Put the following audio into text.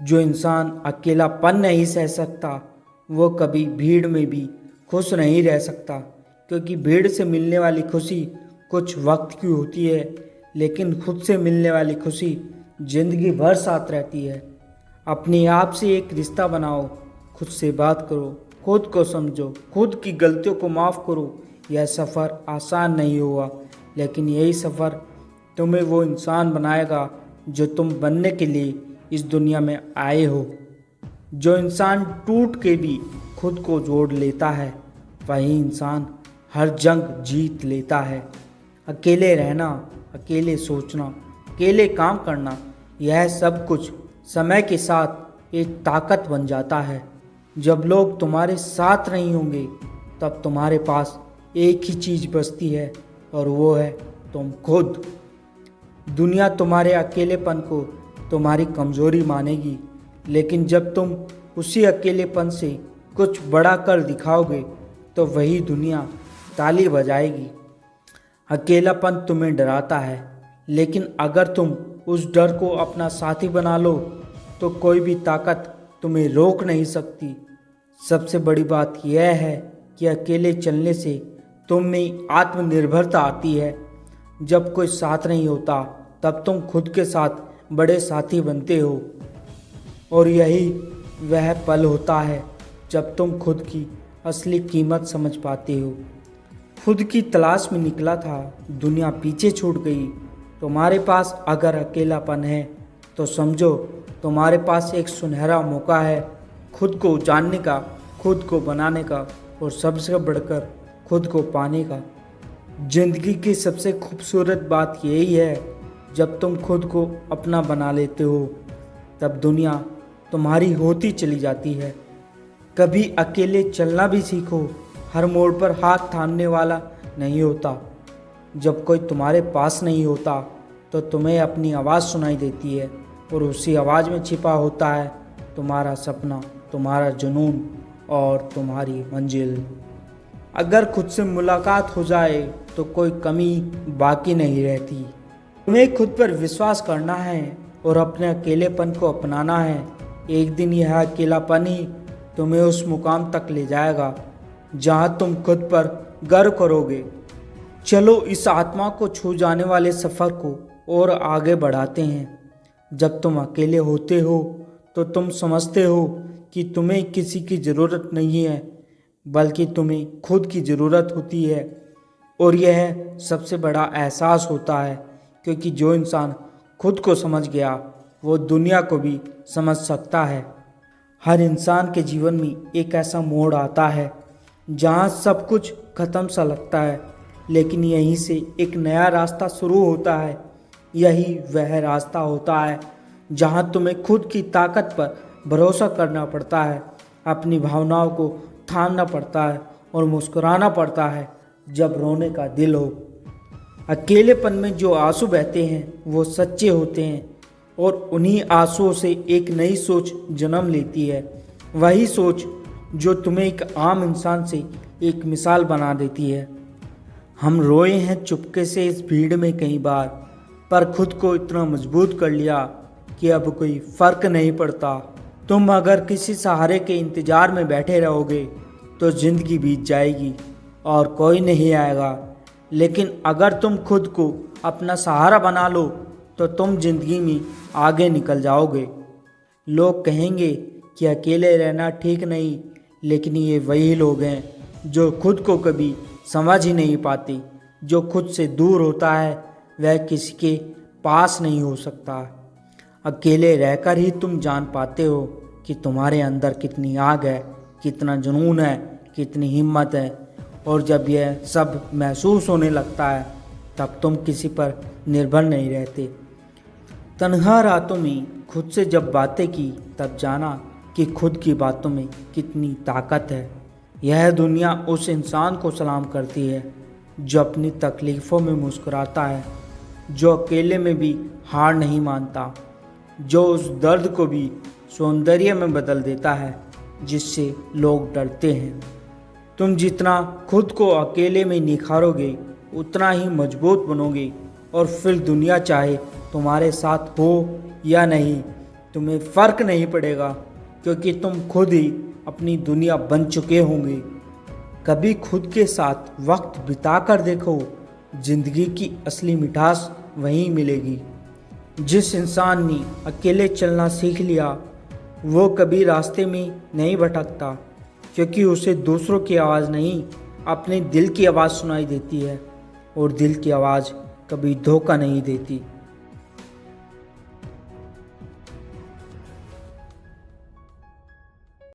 जो इंसान अकेलापन नहीं सह सकता वो कभी भीड़ में भी खुश नहीं रह सकता, क्योंकि भीड़ से मिलने वाली खुशी कुछ वक्त की होती है, लेकिन खुद से मिलने वाली खुशी जिंदगी भर साथ रहती है। अपने आप से एक रिश्ता बनाओ, खुद से बात करो, खुद को समझो, खुद की गलतियों को माफ़ करो। यह सफ़र आसान नहीं होगा, लेकिन यही सफ़र तुम्हें वो इंसान बनाएगा जो तुम बनने के लिए इस दुनिया में आए हो। जो इंसान टूट के भी खुद को जोड़ लेता है, वही इंसान हर जंग जीत लेता है। अकेले रहना, अकेले सोचना, अकेले काम करना, यह सब कुछ समय के साथ एक ताकत बन जाता है। जब लोग तुम्हारे साथ नहीं होंगे, तब तुम्हारे पास एक ही चीज़ बचती है, और वो है तुम खुद। दुनिया तुम्हारे अकेलेपन को तुम्हारी कमज़ोरी मानेगी, लेकिन जब तुम उसी अकेलेपन से कुछ बड़ा कर दिखाओगे, तो वही दुनिया ताली बजाएगी। अकेलापन तुम्हें डराता है, लेकिन अगर तुम उस डर को अपना साथी बना लो, तो कोई भी ताकत तुम्हें रोक नहीं सकती। सबसे बड़ी बात यह है कि अकेले चलने से तुम में आत्मनिर्भरता आती है। जब कोई साथ नहीं होता, तब तुम खुद के साथ बड़े साथी बनते हो, और यही वह पल होता है जब तुम खुद की असली कीमत समझ पाते हो। खुद की तलाश में निकला था, दुनिया पीछे छूट गई। तुम्हारे पास अगर अकेलापन है, तो समझो तुम्हारे पास एक सुनहरा मौका है, खुद को जानने का, खुद को बनाने का, और सबसे बढ़कर खुद को पाने का। जिंदगी की सबसे खूबसूरत बात यही है, जब तुम खुद को अपना बना लेते हो, तब दुनिया तुम्हारी होती चली जाती है। कभी अकेले चलना भी सीखो, हर मोड़ पर हाथ थामने वाला नहीं होता। जब कोई तुम्हारे पास नहीं होता, तो तुम्हें अपनी आवाज़ सुनाई देती है, और उसी आवाज़ में छिपा होता है तुम्हारा सपना, तुम्हारा जुनून और तुम्हारी मंजिल। अगर खुद से मुलाकात हो जाए, तो कोई कमी बाकी नहीं रहती। तुम्हें खुद पर विश्वास करना है और अपने अकेलेपन को अपनाना है। एक दिन यह अकेलापन ही तुम्हें उस मुकाम तक ले जाएगा जहां तुम खुद पर गर्व करोगे। चलो इस आत्मा को छू जाने वाले सफ़र को और आगे बढ़ाते हैं। जब तुम अकेले होते हो, तो तुम समझते हो कि तुम्हें किसी की ज़रूरत नहीं है, बल्कि तुम्हें खुद की ज़रूरत होती है। और यह सबसे बड़ा एहसास होता है, क्योंकि जो इंसान खुद को समझ गया, वो दुनिया को भी समझ सकता है। हर इंसान के जीवन में एक ऐसा मोड़ आता है जहाँ सब कुछ ख़त्म सा लगता है, लेकिन यहीं से एक नया रास्ता शुरू होता है। यही वह रास्ता होता है जहाँ तुम्हें खुद की ताकत पर भरोसा करना पड़ता है, अपनी भावनाओं को थामना पड़ता है, और मुस्कुराना पड़ता है जब रोने का दिल हो। अकेलेपन में जो आंसू बहते हैं, वो सच्चे होते हैं, और उन्हीं आंसुओं से एक नई सोच जन्म लेती है। वही सोच जो तुम्हें एक आम इंसान से एक मिसाल बना देती है। हम रोए हैं चुपके से इस भीड़ में कई बार, पर खुद को इतना मजबूत कर लिया कि अब कोई फ़र्क नहीं पड़ता। तुम अगर किसी सहारे के इंतज़ार में बैठे रहोगे, तो ज़िंदगी बीत जाएगी और कोई नहीं आएगा। लेकिन अगर तुम खुद को अपना सहारा बना लो, तो तुम जिंदगी में आगे निकल जाओगे। लोग कहेंगे कि अकेले रहना ठीक नहीं, लेकिन ये वही लोग हैं जो खुद को कभी समझ ही नहीं पाते। जो खुद से दूर होता है, वह किसी के पास नहीं हो सकता। अकेले रहकर ही तुम जान पाते हो कि तुम्हारे अंदर कितनी आग है, कितना जुनून है, कितनी हिम्मत है। और जब यह सब महसूस होने लगता है, तब तुम किसी पर निर्भर नहीं रहते। तन्हा रातों में खुद से जब बातें की, तब जाना कि खुद की बातों में कितनी ताकत है। यह दुनिया उस इंसान को सलाम करती है जो अपनी तकलीफ़ों में मुस्कुराता है, जो अकेले में भी हार नहीं मानता, जो उस दर्द को भी सौंदर्य में बदल देता है जिससे लोग डरते हैं। तुम जितना खुद को अकेले में निखारोगे, उतना ही मजबूत बनोगे, और फिर दुनिया चाहे तुम्हारे साथ हो या नहीं, तुम्हें फ़र्क नहीं पड़ेगा, क्योंकि तुम खुद ही अपनी दुनिया बन चुके होंगे। कभी खुद के साथ वक्त बिता कर देखो, जिंदगी की असली मिठास वहीं मिलेगी। जिस इंसान ने अकेले चलना सीख लिया वो कभी रास्ते में नहीं भटकता, क्योंकि उसे दूसरों की आवाज़ नहीं अपने दिल की आवाज़ सुनाई देती है, और दिल की आवाज़ कभी धोखा नहीं देती।